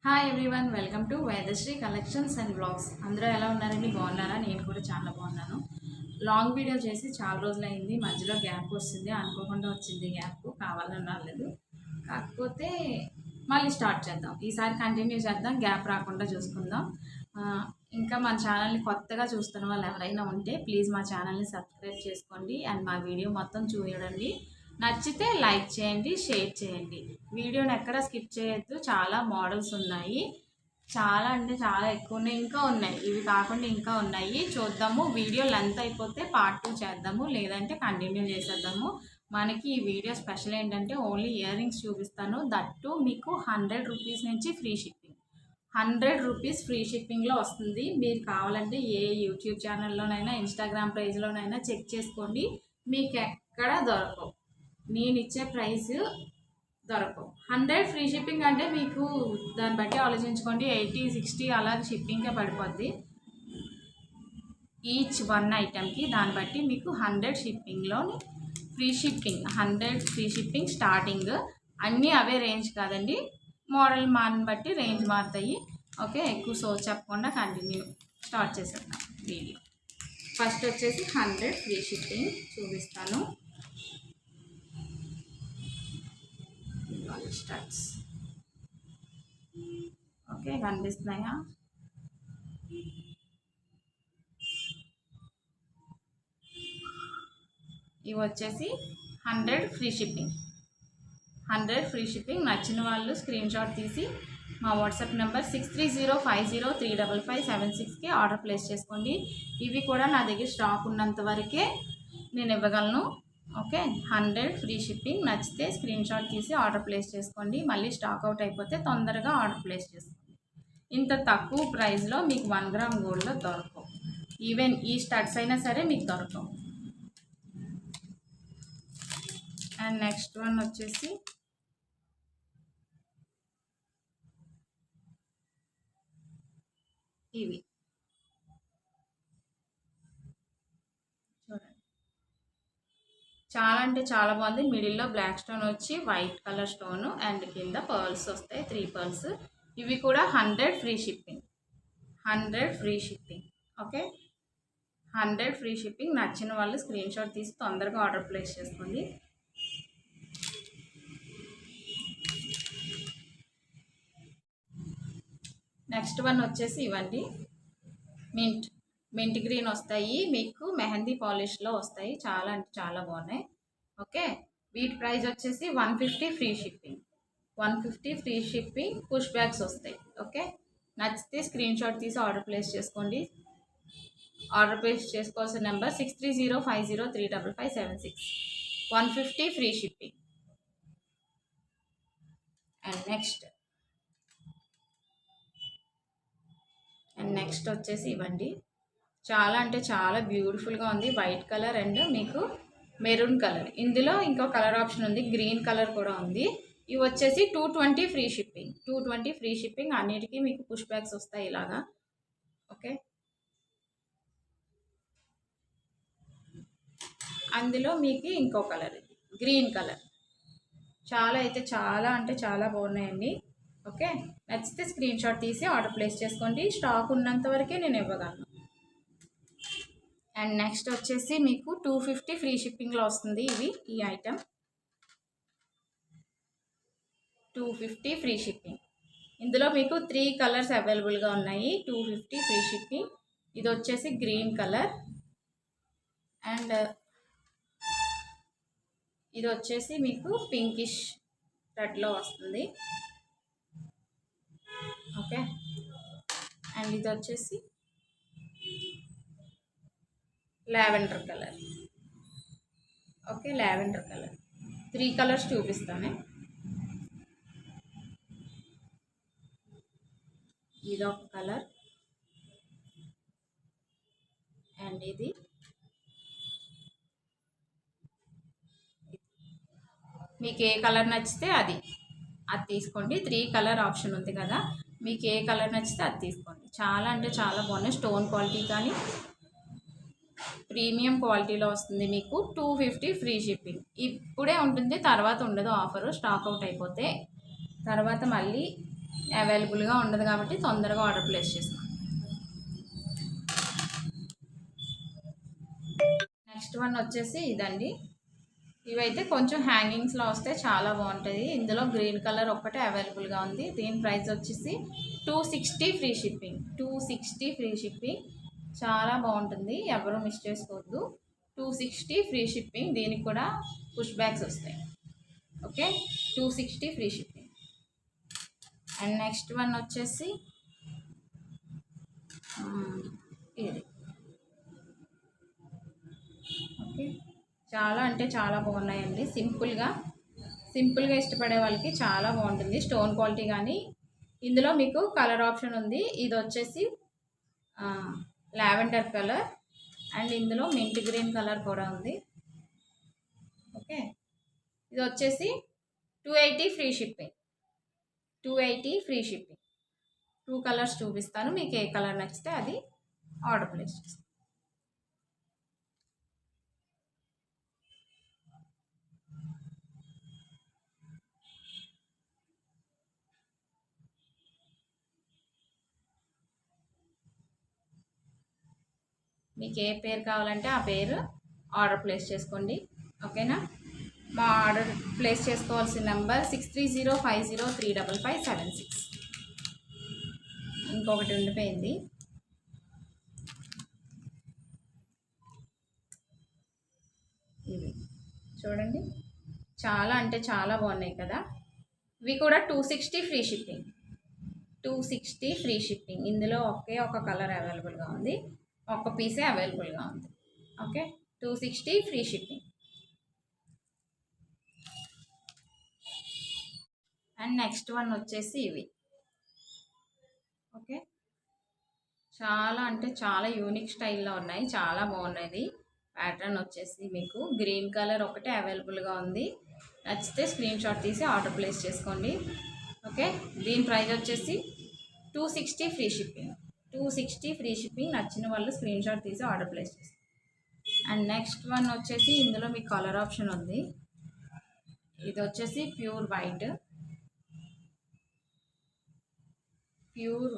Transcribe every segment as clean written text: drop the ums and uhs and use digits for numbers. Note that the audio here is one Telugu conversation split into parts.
Hi everyone, welcome to Vedasri collections and blogs. అందరూ ఎలా ఉన్నారండి? బాగున్నారా? నేను కూడా చాలా బాగున్నాను. లాంగ్ వీడియో చేసి చాలా రోజులైంది. మధ్యలో గ్యాప్ వస్తుంది, అనుకోకుండా వచ్చింది గ్యాప్, కావాలని రాలేదు. కాకపోతే మళ్ళీ స్టార్ట్ చేద్దాం, ఈసారి కంటిన్యూ చేద్దాం, గ్యాప్ రాకుండా చూసుకుందాం. ఇంకా మన ఛానల్ని కొత్తగా చూస్తున్న వాళ్ళు ఎవరైనా ఉంటే ప్లీజ్ మా ఛానల్ని సబ్స్క్రైబ్ చేసుకోండి అండ్ మా వీడియో మొత్తం చూడండి. నచ్చితే లైక్ చేయండి, షేర్ చేయండి. వీడియోని ఎక్కడ స్కిప్ చేయొద్దు. చాలా మోడల్స్ ఉన్నాయి, చాలా అంటే చాలా ఎక్కువ ఉన్నాయి, ఇంకా ఉన్నాయి. ఇవి కాకుండా ఇంకా ఉన్నాయి, చూద్దాము. వీడియో లెంత్ అయిపోతే పార్ట్ 2 చేద్దాము, లేదంటే కంటిన్యూ చేసేద్దాము. మనకి ఈ వీడియో స్పెషల్ ఏంటంటే ఓన్లీ ఇయర్ రింగ్స్ చూపిస్తాను. దట్టు మీకు 100 రూపీస్ నుంచి ఫ్రీ షిప్పింగ్. 100 రూపీస్ ఫ్రీ షిప్పింగ్లో వస్తుంది. మీరు కావాలంటే ఏ యూట్యూబ్ ఛానల్లోనైనా, ఇన్స్టాగ్రామ్ పేజ్లోనైనా చెక్ చేసుకోండి, మీకు ఎక్కడ దొరకవు. నేను ఇచ్చే ప్రైస్ దొరకవు. 100 ఫ్రీ షిప్పింగ్ అంటే మీకు దాన్ని బట్టి ఆలోచించుకోండి, 80, 60 అలాగే షిప్పింగ్కే పడిపోద్ది ఈచ్ వన్ ఐటెంకి. దాన్ని బట్టి మీకు 100 షిప్పింగ్లో free shipping, 100 free shipping starting. అన్నీ అవే రేంజ్ కాదండి, మోడల్ మాని బట్టి రేంజ్ మారుతాయి. ఓకే, ఎక్కువ సోచ్ చెప్పకుండా కంటిన్యూ స్టార్ట్ చేసేద్దాం వీడియో. ఫస్ట్ వచ్చేసి 100 ఫ్రీ షిప్పింగ్ చూపిస్తాను. స్టార్ట్స్ ఓకే, కనిపిస్తున్నాయా? ఇవి వచ్చేసి 100 ఫ్రీ షిప్పింగ్. 100 free shipping. నచ్చిన వాళ్ళు స్క్రీన్ షాట్ తీసి మా వాట్సాప్ నెంబర్ 6305035576కి ఆర్డర్ ప్లేస్ చేసుకోండి. ఇవి కూడా నా దగ్గర స్టాక్ ఉన్నంత వరకే నేను ఇవ్వగలను. Okay, 100 free shipping. నచ్చితే స్క్రీన్ షాట్ తీసి ఆర్డర్ ప్లేస్ చేసుకోండి. మళ్ళీ స్టాక్ అవుట్ అయిపోతే తొందరగా ఆర్డర్ ప్లేస్ చేసుకోండి. ఇంత తక్కువ ప్రైస్లో మీకు 1 గ్రామ్ గోల్డ్లో దొరకవు. ఈవెన్ ఈ స్టడ్స్ అయినా సరే మీకు దొరకవు. అండ్ నెక్స్ట్ వన్ వచ్చేసి ఇవి చూడండి, చాలా అంటే చాలా బాగుంది. మిడిల్లో బ్లాక్ స్టోన్ వచ్చి వైట్ కలర్ స్టోను అండ్ కింద పర్ల్స్ వస్తాయి, 3 పర్ల్స్. ఇవి కూడా 100 free shipping. 100 free shipping. Okay, 100 free shipping. నచ్చిన వాళ్ళు స్క్రీన్ షాట్ తీసి తొందరగా ఆర్డర్ ప్లేస్ చేసుకోండి. నెక్స్ట్ వన్ వచ్చేసి ఇవ్వండి, మింట్ గ్రీన్ వస్తాయి, మీకు మెహందీ పాలిష్లో వస్తాయి. చాలా అంటే చాలా బాగున్నాయి. ఓకే, వీటి ప్రైస్ వచ్చేసి 150 free shipping. 150 free shipping. Push bags వస్తాయి. ఓకే, నచ్చితే స్క్రీన్ షాట్ తీసి ఆర్డర్ ప్లేస్ చేసుకోండి. ఆర్డర్ ప్లేస్ చేసుకోవాల్సిన number 6305035576. 150 free shipping. And next వచ్చేసి ఇవ్వండి, చాలా అంటే చాలా బ్యూటిఫుల్గా ఉంది. వైట్ కలర్ అండ్ మీకు మెరూన్ కలర్. ఇందులో ఇంకో కలర్ ఆప్షన్ ఉంది, గ్రీన్ కలర్ కూడా ఉంది. ఇవి వచ్చేసి 220 ఫ్రీ షిప్పింగ్. 220 free shipping. అన్నిటికీ మీకు పుష్ బ్యాగ్స్ వస్తాయి ఇలాగా. ఓకే, అందులో మీకు ఇంకో కలర్, గ్రీన్ కలర్. చాలా అయితే చాలా అంటే చాలా బాగున్నాయండి. ఓకే, నచ్చితే స్క్రీన్ షాట్ తీసి ఆర్డర్ ప్లేస్ చేసుకోండి. స్టాక్ ఉన్నంత వరకే నేను ఇవ్వగలను. అండ్ నెక్స్ట్ వచ్చేసి మీకు 250 ఫ్రీ షిప్పింగ్లో వస్తుంది. ఈ ఐటమ్ 250 ఫ్రీ షిప్పింగ్. ఇందులో మీకు 3 కలర్స్ అవైలబుల్గా ఉన్నాయి. 250 ఫ్రీ షిప్పింగ్. ఇది వచ్చేసి గ్రీన్ కలర్ అండ్ ఇది వచ్చేసి మీకు పింకిష్ రెడ్లో వస్తుంది. ఓకే, అండ్ ఇది వచ్చేసి lavender colour. Okay, lavender colour. 3 colours చూపిస్తాను. ఇదొక కలర్ అండ్ ఇది మీకు ఏ కలర్ నచ్చితే అది తీసుకోండి. 3 కలర్ ఆప్షన్ ఉంది కదా, మీకు ఏ కలర్ నచ్చితే అది తీసుకోండి. చాలా అంటే చాలా బాగున్నాయి. స్టోన్ క్వాలిటీ కానీ ప్రీమియం క్వాలిటీలో వస్తుంది. మీకు 250 ఫ్రీ షిప్పింగ్. ఇప్పుడే ఉంటుంది, తర్వాత ఉండదు ఆఫరు. స్టాక్ అవుట్ అయిపోతే తర్వాత మళ్ళీ అవైలబుల్గా ఉండదు కాబట్టి తొందరగా ఆర్డర్ ప్లేస్ చేసుకోండి. నెక్స్ట్ వన్ వచ్చేసి ఇదండి. ఇవైతే కొంచెం హ్యాంగింగ్స్లో వస్తే చాలా బాగుంటుంది. ఇందులో గ్రీన్ కలర్ ఒక్కటే అవైలబుల్గా ఉంది. దీని ప్రైస్ వచ్చేసి 260 ఫ్రీ షిప్పింగ్. 260 ఫ్రీ షిప్పింగ్, చాలా బాగుంటుంది, ఎవరు మిస్ చేసుకోవద్దు. 260 ఫ్రీ షిప్పింగ్. దీనికి కూడా పుష్ బ్యాగ్స్ వస్తాయి. Okay, 260 free shipping. And next one వచ్చేసి ఇది. ఓకే, చాలా అంటే చాలా బాగున్నాయండి. సింపుల్గా ఇష్టపడే వాళ్ళకి చాలా బాగుంటుంది. స్టోన్ క్వాలిటీ కానీ ఇందులో మీకు కలర్ ఆప్షన్ ఉంది. ఇది వచ్చేసి లావెండర్ కలర్ అండ్ ఇందులో మింట్ గ్రీన్ కలర్ కూడా ఉంది. ఓకే, ఇది వచ్చేసి 280 free shipping. 280 free shipping. 2 colours చూపిస్తాను, మీకు ఏ కలర్ నచ్చితే అది ఆర్డర్ ప్లేస్ చేస్తాను. మీకు ఏ పేరు కావాలంటే ఆ పేరు ఆర్డర్ ప్లేస్ చేసుకోండి. ఓకేనా? మా ఆర్డర్ ప్లేస్ చేసుకోవాల్సిన నెంబర్ 6305035576. ఇంకొకటి ఉండిపోయింది. ఇవి చూడండి, చాలా అంటే చాలా బాగున్నాయి కదా. ఇవి కూడా 260 ఫ్రీ షిప్పింగ్. 260 free shipping. ఇందులో ఒకే ఒక కలర్ అవైలబుల్గా ఉంది, ఒక్క పీసే అవైలబుల్గా ఉంది. Okay, 260 free shipping. And next one వచ్చేసి ఇవి. ఓకే, చాలా అంటే చాలా యూనిక్ స్టైల్లో ఉన్నాయి, చాలా బాగున్నాయి. ప్యాటర్న్ వచ్చేసి మీకు గ్రీన్ కలర్ ఒకటే అవైలబుల్గా ఉంది. నచ్చితే స్క్రీన్ షాట్ తీసి ఆర్డర్ ప్లేస్ చేసుకోండి. ఓకే, దీని ప్రైస్ వచ్చేసి 260 ఫ్రీ షిప్పింగ్. 260 free shipping. నచ్చిన వాళ్ళు స్క్రీన్ షాట్ తీసి ఆర్డర్ ప్లేస్ చేస్తారు. అండ్ నెక్స్ట్ వన్ వచ్చేసి ఇందులో మీకు కలర్ ఆప్షన్ ఉంది. ఇది వచ్చేసి ప్యూర్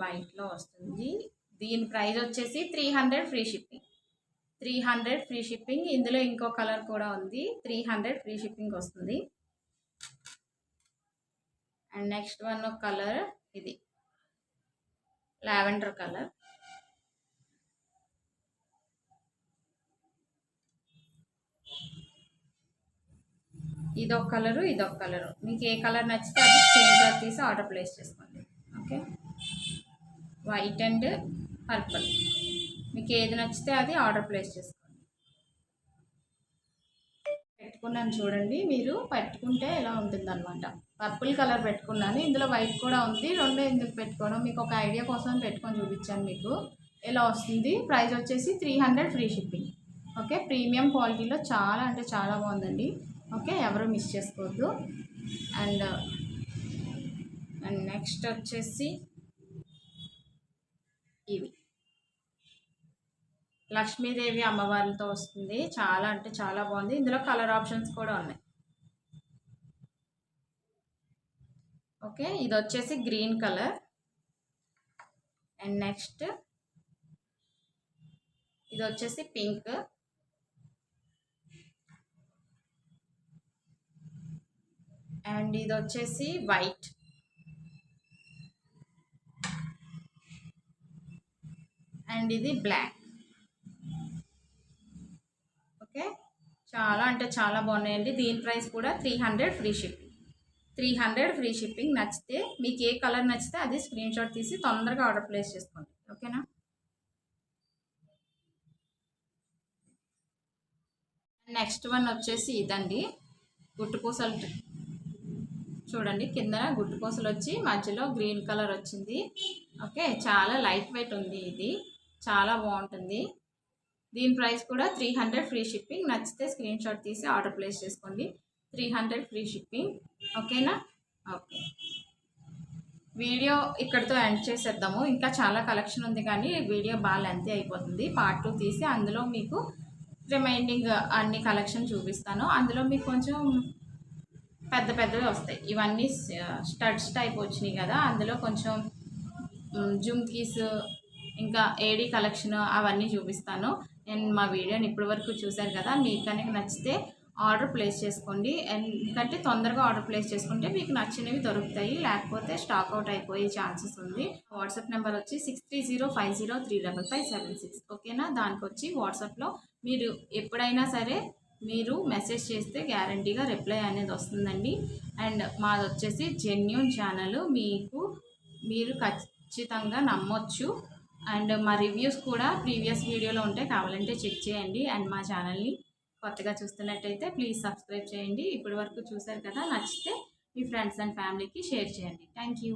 వైట్లో వస్తుంది. దీని ప్రైస్ వచ్చేసి 300 ఫ్రీ షిప్పింగ్. 300 free shipping. ఇందులో ఇంకో కలర్ కూడా ఉంది, 300 ఫ్రీ షిప్పింగ్ వస్తుంది. అండ్ నెక్స్ట్ వన్ కలర్ ఇది లావెండర్ కలర్. ఇదొక కలరు, ఇదొక కలరు. మీకు ఏ కలర్ నచ్చితే అది స్క్రీన్ షాట్ తీసి ఆర్డర్ ప్లేస్ చేసుకోండి. ఓకే, వైట్ అండ్ పర్పుల్, మీకు ఏది నచ్చితే అది ఆర్డర్ ప్లేస్ చేసుకోండి. పెట్టుకున్నాను చూడండి, మీరు పెట్టుకుంటే ఎలా ఉంటుందన్నమాట. పర్పుల్ కలర్ పెట్టుకున్నాను, ఇందులో వైట్ కూడా ఉంది. రెండు ఎందుకు పెట్టుకోవడం, మీకు ఒక ఐడియా కోసం పెట్టుకొని చూపించాను మీకు ఎలా వస్తుంది. ప్రైస్ వచ్చేసి 300 ఫ్రీ షిప్పింగ్. ఓకే, ప్రీమియం క్వాలిటీలో చాలా అంటే చాలా బాగుందండి. ఓకే, ఎవరు మిస్ చేసుకోవద్దు. అండ్ నెక్స్ట్ వచ్చేసి ఇవి లక్ష్మీదేవి అమ్మవారితో వస్తుంది. చాలా అంటే చాలా బాగుంది. ఇందులో కలర్ ఆప్షన్స్ కూడా ఉన్నాయి. ఓకే, ఇది వచ్చేసి గ్రీన్ కలర్. అండ్ నెక్స్ట్ ఇది వచ్చేసి పింక్. అండ్ ఇది వచ్చేసి వైట్. అండ్ ఇది బ్లాక్. ఓకే, చాలా అంటే చాలా బాగున్నాయండి. దీని ప్రైస్ కూడా 300 ఫ్రీ షిప్పింగ్. 300 free shipping. నచ్చితే మీకు ఏ కలర్ నచ్చితే అది స్క్రీన్ షాట్ తీసి తొందరగా ఆర్డర్ ప్లేస్ చేసుకోండి. ఓకేనా? నెక్స్ట్ వన్ వచ్చేసి ఇదండి, గుట్టుపూసలు. చూడండి, కింద గుట్టుపూసలు వచ్చి మధ్యలో గ్రీన్ కలర్ వచ్చింది. ఓకే, చాలా లైట్ వెయిట్ ఉంది. ఇది చాలా బాగుంటుంది. దీని ప్రైస్ కూడా 300 ఫ్రీ షిప్పింగ్. నచ్చితే స్క్రీన్ షాట్ తీసి ఆర్డర్ ప్లేస్ చేసుకోండి. 300 ఫ్రీ షిప్పింగ్. ఓకేనా? ఓకే, వీడియో ఇక్కడితో ఎండ్ చేసేద్దాము. ఇంకా చాలా కలెక్షన్ ఉంది కానీ వీడియో బాగా లెంతీ అయిపోతుంది. పార్ట్ 2 తీసి అందులో మీకు రిమైనింగ్ అన్ని కలెక్షన్ చూపిస్తాను. అందులో మీకు కొంచెం పెద్ద పెద్దవి వస్తాయి. ఇవన్నీ స్టడ్స్ టైప్ వచ్చినాయి కదా, అందులో కొంచెం జుమ్కీస్ ఇంకా ఏడీ కలెక్షన్ అవన్నీ చూపిస్తాను. నేను మా వీడియోని ఇప్పటి వరకు చూశారు కదా, మీకు కనుక నచ్చితే ఆర్డర్ ప్లేస్ చేసుకోండి. ఎందుకంటే తొందరగా ఆర్డర్ ప్లేస్ చేసుకుంటే మీకు నచ్చినవి దొరుకుతాయి, లేకపోతే స్టాక్ అవుట్ అయిపోయే ఛాన్సెస్ ఉంది. వాట్సాప్ నెంబర్ వచ్చి 6305035576. ఓకేనా? దానికి వచ్చి వాట్సాప్లో మీరు ఎప్పుడైనా సరే మీరు మెసేజ్ చేస్తే గ్యారంటీగా రిప్లై అనేది వస్తుందండి. అండ్ మాది వచ్చేసి జెన్యూన్ ఛానల్, మీరు ఖచ్చితంగా నమ్మొచ్చు. అండ్ మా రివ్యూస్ కూడా ప్రీవియస్ వీడియోలో ఉంటే కావాలంటే చెక్ చేయండి. అండ్ మా ఛానల్ని కొత్తగా చూస్తున్నట్టయితే ప్లీజ్ సబ్స్క్రైబ్ చేయండి. ఇప్పటి వరకు చూశారు కదా, నచ్చితే మీ ఫ్రెండ్స్ అండ్ ఫ్యామిలీకి షేర్ చేయండి. Thank you.